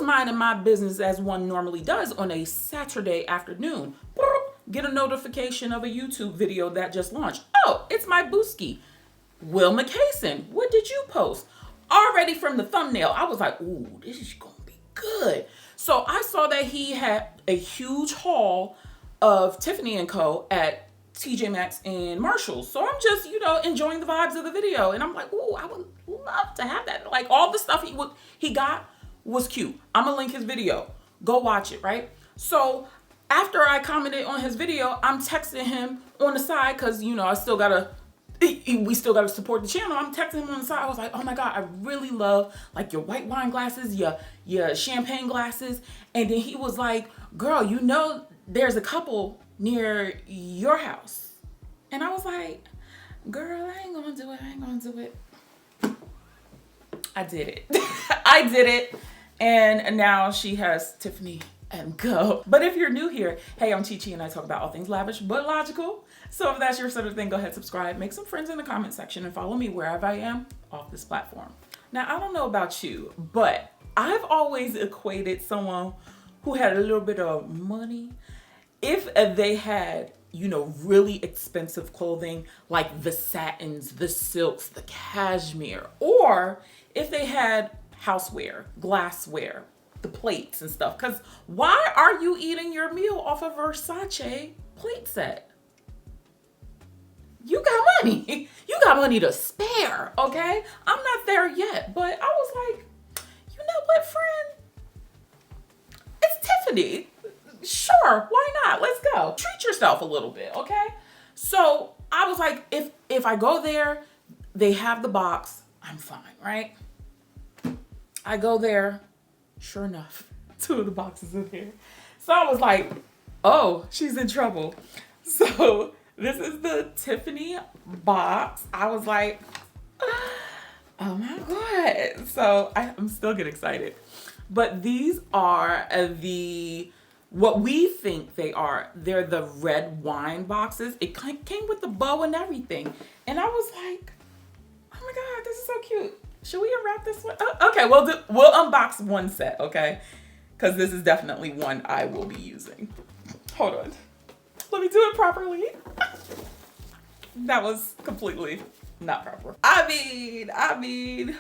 was minding my business as one normally does on a Saturday afternoon. Get a notification of a YouTube video that just launched. Oh, it's my booski. Will McCason, what did you post? Already from the thumbnail, I was like, ooh, this is gonna be good. So I saw that he had a huge haul of Tiffany and Co at TJ Maxx and Marshall. So I'm just, enjoying the vibes of the video. And I'm like, ooh, I would love to have that. Like, all the stuff he got was cute. I'm gonna link his video. Go watch it, right? So after I commented on his video, I'm texting him on the side because, we still gotta support the channel. I'm texting him on the side. I was like, oh my God, I really love like your white wine glasses, your champagne glasses. And then he was like, girl, there's a couple near your house. And I was like, girl, I ain't gonna do it. I did it. I did it. And now she has Tiffany and Co. But if you're new here, hey, I'm Chi Chi and I talk about all things lavish but logical. So if that's your sort of thing, go ahead, subscribe, make some friends in the comment section, and follow me wherever I am off this platform. Now, I don't know about you, but I've always equated someone who had a little bit of money, if they had, really expensive clothing like the satins, the silks, the cashmere, or if they had houseware, glassware, the plates and stuff. Because why are you eating your meal off a Versace plate set? You got money. You got money to spare, okay? I'm not there yet, but I was like, you know what, friend? It's Tiffany. Sure, why not? Let's go. Treat yourself a little bit, okay? So I was like, if I go there, they have the box, I'm fine, right? I go there, sure enough, 2 of the boxes in here. So I was like, oh, she's in trouble. So this is the Tiffany box. I was like, oh my God. So I'm still getting excited. But these are what we think they are. They're the red wine boxes. It came with the bow and everything. And I was like, oh my God, this is so cute. Should we unwrap this one? Oh, okay, we'll unbox one set, okay? Because this is definitely one I will be using. Hold on. Let me do it properly. That was completely not proper. I mean,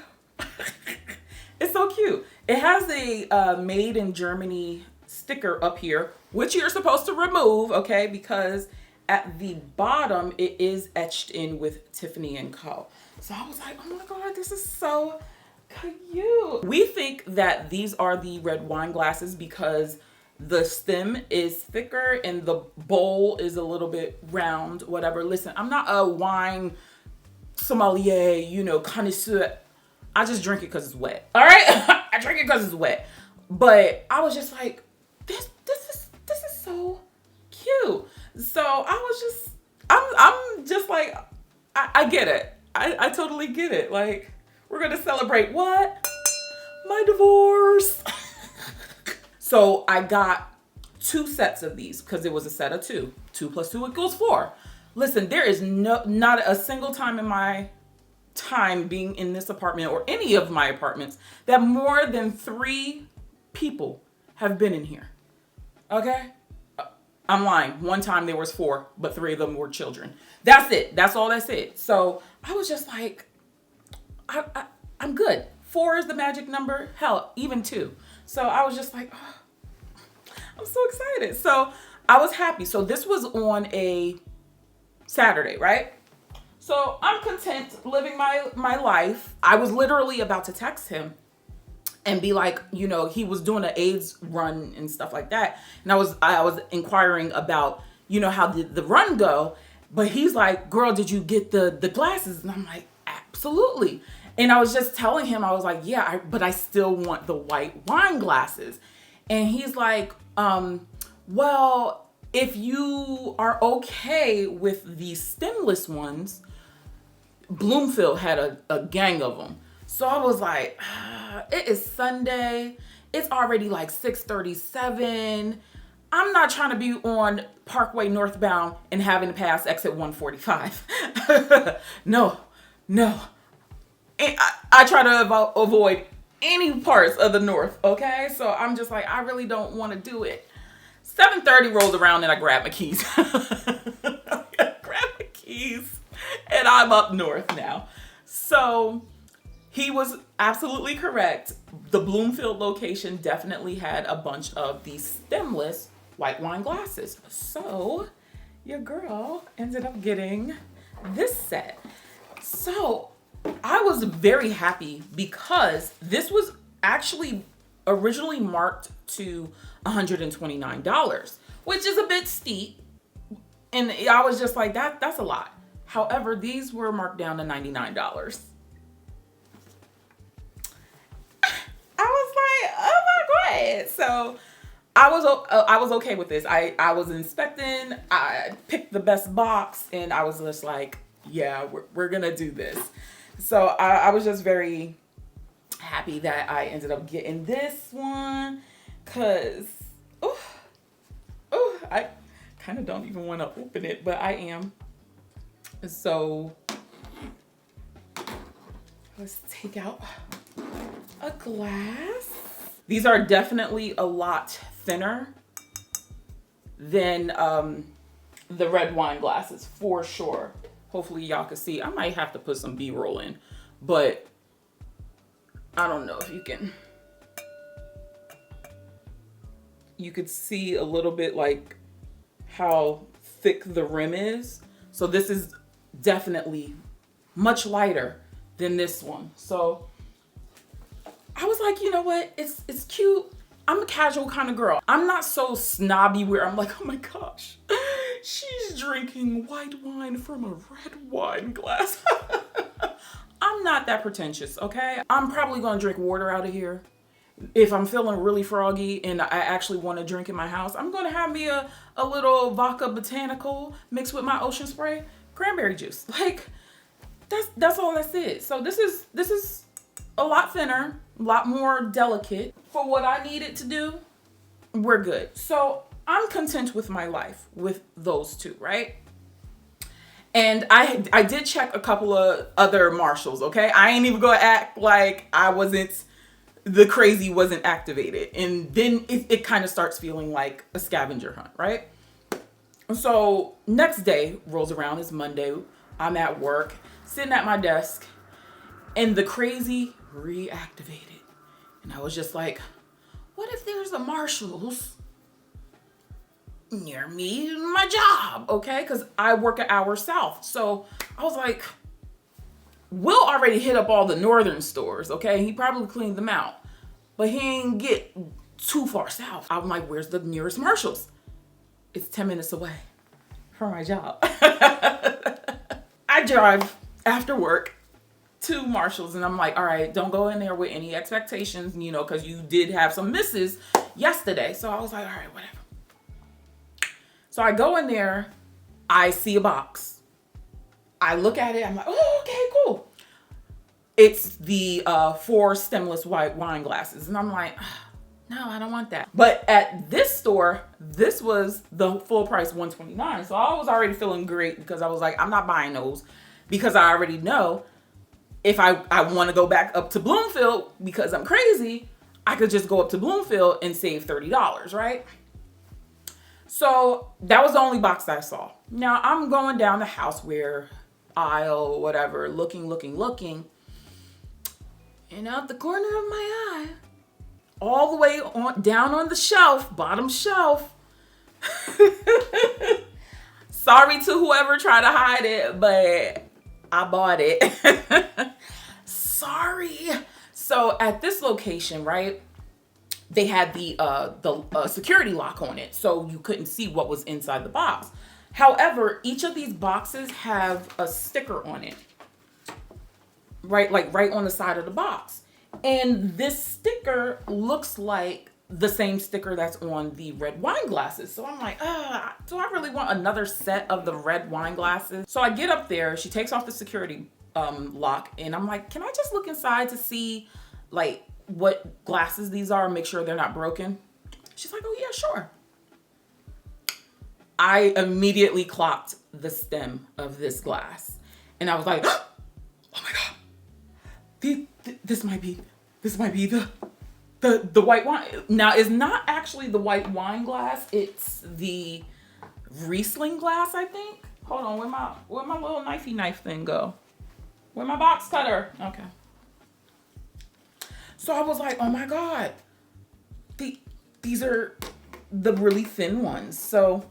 it's so cute. It has a made in Germany sticker up here, which you're supposed to remove, okay? Because at the bottom, it is etched in with Tiffany and Co. So I was like, oh my God, this is so cute. We think that these are the red wine glasses because the stem is thicker and the bowl is a little bit round, whatever. Listen, I'm not a wine sommelier, connoisseur. I just drink it because it's wet. All right? I drink it because it's wet. But I was just like, this is so cute. So I'm just like, I get it. I totally get it. Like, we're going to celebrate what? My divorce. So I got 2 sets of these because it was a set of 2. 2 plus 2 equals 4. Listen, there is not a single time in my time being in this apartment or any of my apartments that more than 3 people have been in here. Okay? I'm lying. One time there was 4, but 3 of them were children. That's it. That's all that's it. So I was just like, I'm good. 4 is the magic number. Hell, even 2. So I was just like, oh, I'm so excited. So I was happy. So this was on a Saturday, right? So I'm content living my life. I was literally about to text him and be like, he was doing an AIDS run and stuff like that. And I was inquiring about, how did the run go? But he's like, girl, did you get the glasses? And I'm like, absolutely. And I was just telling him, I was like, yeah, but I still want the white wine glasses. And he's like, well, if you are okay with the stemless ones, Bloomfield had a gang of them. So I was like, it is Sunday. It's already like 6:37. I'm not trying to be on Parkway northbound and having to pass exit 145. No. And I try to avoid any parts of the north, okay? So I'm just like, I really don't want to do it. 7:30 rolls around and I grab my keys. I grab my keys and I'm up north now. So he was absolutely correct. The Bloomfield location definitely had a bunch of these stemless white wine glasses. So your girl ended up getting this set. So I was very happy because this was actually originally marked to $129, which is a bit steep. And I was just like, that's a lot. However, these were marked down to $99. I was like, oh my God. So I was okay with this. I was inspecting, I picked the best box, and I was just like, yeah, we're gonna do this. So I was just very happy that I ended up getting this one, cause I kind of don't even want to open it, but I am. So let's take out a glass. These are definitely a lot thinner than the red wine glasses, for sure. Hopefully y'all can see. I might have to put some B-roll in, but I don't know if you can. You could see a little bit like how thick the rim is. So this is definitely much lighter than this one. So I was like, you know what? It's cute. I'm a casual kind of girl. I'm not so snobby where I'm like, oh my gosh, she's drinking white wine from a red wine glass. I'm not that pretentious, okay? I'm probably gonna drink water out of here. If I'm feeling really froggy and I actually want to drink in my house, I'm gonna have me a little vodka botanical mixed with my ocean spray cranberry juice. Like, that's all this is. So this is a lot thinner, a lot more delicate. For what I need it to do, we're good. So I'm content with my life with those two, right? And I did check a couple of other Marshalls, okay? I ain't even gonna act like the crazy wasn't activated. And then it kind of starts feeling like a scavenger hunt, right? So next day rolls around, it's Monday. I'm at work, sitting at my desk, and the crazy reactivated. And I was just like, what if there's a Marshalls near me in my job, okay? Because I work an hour south. So I was like, Will already hit up all the northern stores, okay? He probably cleaned them out, but he ain't get too far south. I'm like, where's the nearest Marshalls? It's 10 minutes away from my job. I drive after work to Marshalls, and I'm like, all right, don't go in there with any expectations, you know, because you did have some misses yesterday. So I was like, all right, whatever. So I go in there, I see a box. I look at it, I'm like, oh, okay, cool. It's the 4 stemless white wine glasses. And I'm like, no, I don't want that. But at this store, this was the full price $129. So I was already feeling great because I was like, I'm not buying those because I already know if I want to go back up to Bloomfield because I'm crazy, I could just go up to Bloomfield and save $30, right? So that was the only box that I saw. Now I'm going down the houseware aisle, whatever, looking. And out the corner of my eye, all the way down on the shelf, bottom shelf. Sorry to whoever tried to hide it, but I bought it. Sorry. So at this location, right, they had the security lock on it, so you couldn't see what was inside the box. However, each of these boxes have a sticker on it, right, like right on the side of the box. And this sticker looks like the same sticker that's on the red wine glasses. So I'm like, do I really want another set of the red wine glasses? So I get up there, she takes off the security lock, and I'm like, can I just look inside to see like what glasses these are and make sure they're not broken? She's like, oh yeah, sure. I immediately clocked the stem of this glass, and I was like, oh my God, this might be This might be the white wine. Now, it's not actually the white wine glass. It's the Riesling glass, I think. Hold on, where my little knifey knife thing go? Where my box cutter? Okay. So I was like, oh my God. These are the really thin ones. So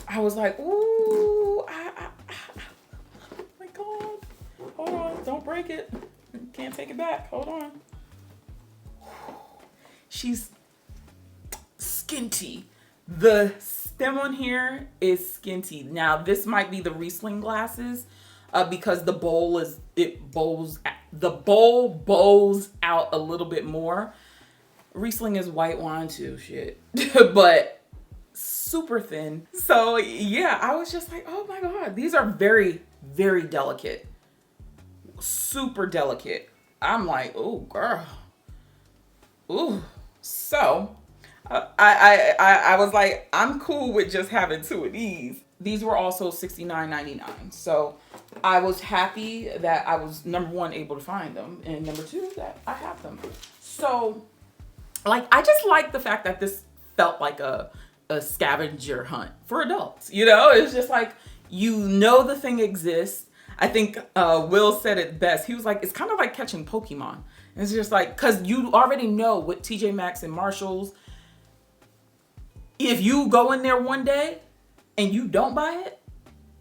I was like, ooh, oh my God. Hold on, don't break it. Can't take it back. Hold on. She's skinty. The stem on here is skinty. Now this might be the Riesling glasses because the bowl bows out a little bit more. Riesling is white wine too, shit. But super thin. So yeah, I was just like, oh my God, these are very, very delicate. Super delicate. I'm like, oh girl. Ooh. So I was like, I'm cool with just having 2 of these. These were also $69.99. So I was happy that I was, number one, able to find them, and number two, that I have them. So like, I just like the fact that this felt like a scavenger hunt for adults. You know, it's just like, you know, the thing exists. I think Will said it best. He was like, it's kind of like catching Pokemon. And it's just like, because you already know with TJ Maxx and Marshalls, if you go in there one day and you don't buy it,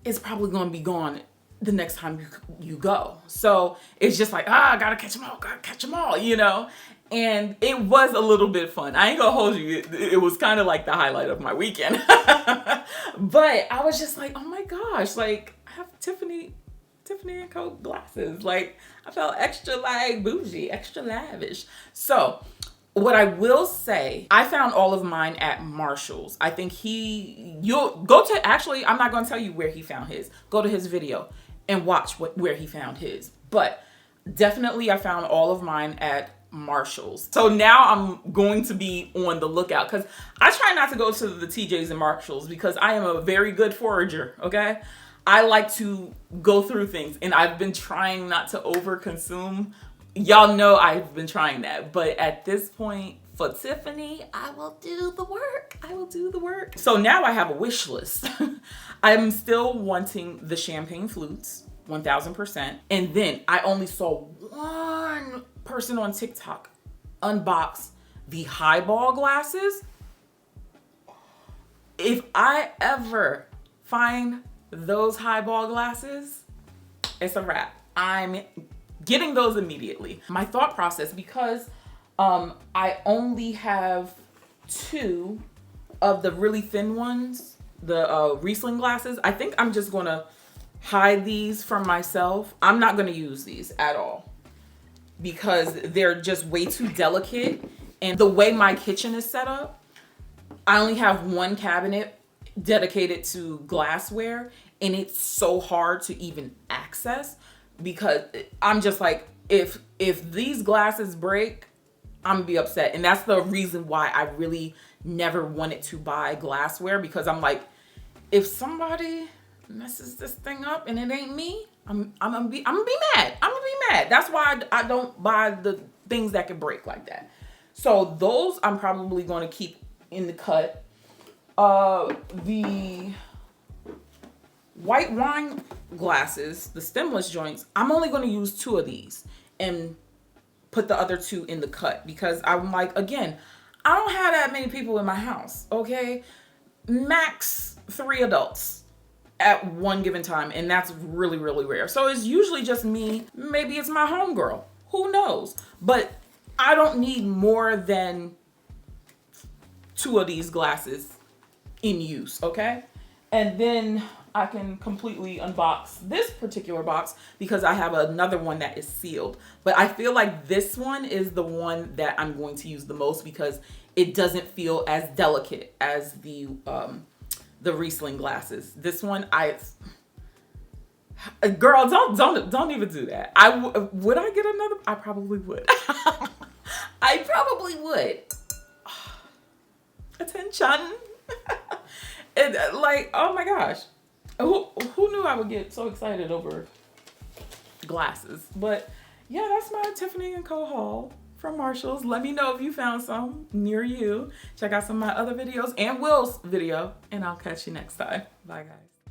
it's probably going to be gone the next time you go. So it's just like, I gotta catch them all, you know? And it was a little bit fun. I ain't gonna hold you. It was kind of like the highlight of my weekend. But I was just like, oh my gosh, like, I have Tiffany and Co glasses. Like, I felt extra like bougie, extra lavish. So what I will say, I found all of mine at Marshall's. I think you'll go to, actually, I'm not going to tell you where he found his. Go to his video and watch where he found his. But definitely I found all of mine at Marshall's. So now I'm going to be on the lookout, because I try not to go to the TJs and Marshalls because I am a very good forager, okay? I like to go through things, and I've been trying not to overconsume. Y'all know I've been trying that, but at this point for Tiffany, I will do the work. So now I have a wish list. I'm still wanting the champagne flutes, 1000%. And then I only saw one person on TikTok unbox the highball glasses. If I ever find those highball glasses, it's a wrap. I'm getting those immediately. My thought process, because I only have 2 of the really thin ones, the Riesling glasses, I think I'm just gonna hide these from myself. I'm not gonna use these at all because they're just way too delicate. And the way my kitchen is set up, I only have one cabinet dedicated to glassware, and it's so hard to even access because I'm just like, if these glasses break, I'm gonna be upset. And that's the reason why I really never wanted to buy glassware, because I'm like, if somebody messes this thing up and it ain't me, I'm gonna be mad. That's why I don't buy the things that can break like that. So those I'm probably going to keep in the cut. The white wine glasses, the stemless joints, I'm only going to use 2 of these and put the other 2 in the cut, because I'm like, again, I don't have that many people in my house, okay? Max 3 adults at one given time, and that's really, really rare. So it's usually just me. Maybe it's my homegirl. Who knows? But I don't need more than 2 of these glasses in use, okay? And then I can completely unbox this particular box because I have another one that is sealed. But I feel like this one is the one that I'm going to use the most because it doesn't feel as delicate as the Riesling glasses. This one, girl, don't even do that. Would I get another? I probably would. I probably would. Attention. And like, oh my gosh. Who knew I would get so excited over glasses? But yeah, that's my Tiffany and Co haul from Marshall's. Let me know if you found some near you. Check out some of my other videos and Will's video, and I'll catch you next time. Bye, guys.